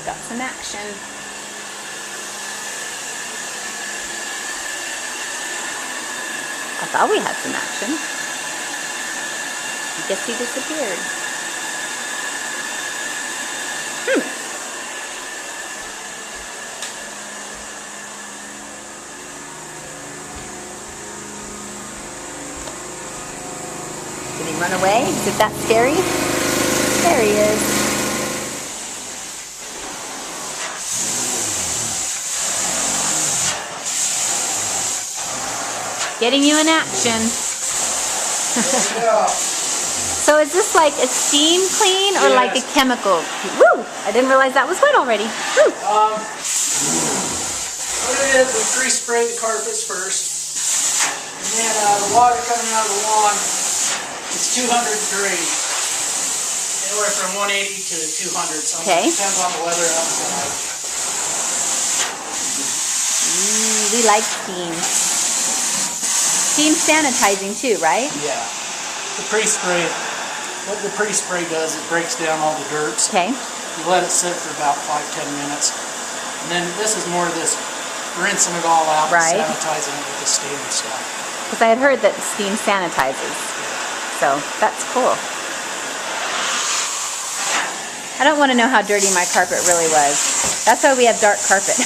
Got some action. I thought we had some action. I guess he disappeared. Did he run away? Is it that scary? There he is. Getting you in action. So is this like a steam clean or like a chemical? Woo! I didn't realize that was wet already. Woo! What it is, we pre-spray the carpets first. And then the water coming out of the lawn, it's 200 degrees. Anywhere from 180 to 200. So it depends on the weather outside. We like steam. Steam sanitizing too, right? Yeah. The pre-spray, what the pre-spray does, it breaks down all the dirt. Okay. You let it sit for about 5-10 minutes. And then this is more of this rinsing it all out and sanitizing it with the steam and stuff. Because I had heard that steam sanitizes. So that's cool. I don't want to know how dirty my carpet really was. That's why we have dark carpet.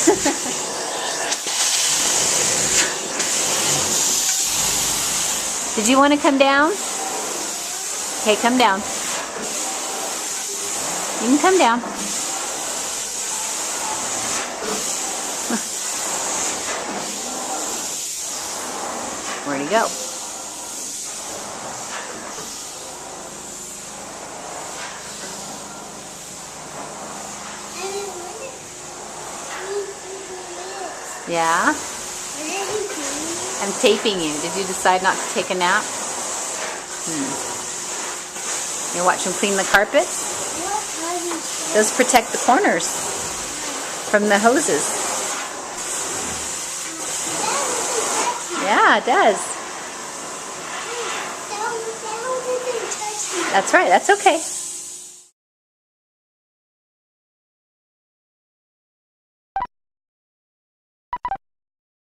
Did you want to come down? Okay, come down. You can come down. Where'd he go? Yeah? I'm taping you. Did you decide not to take a nap? You watch him clean the carpet? Those protect the corners from the hoses. Yeah, it does. That's right. That's okay.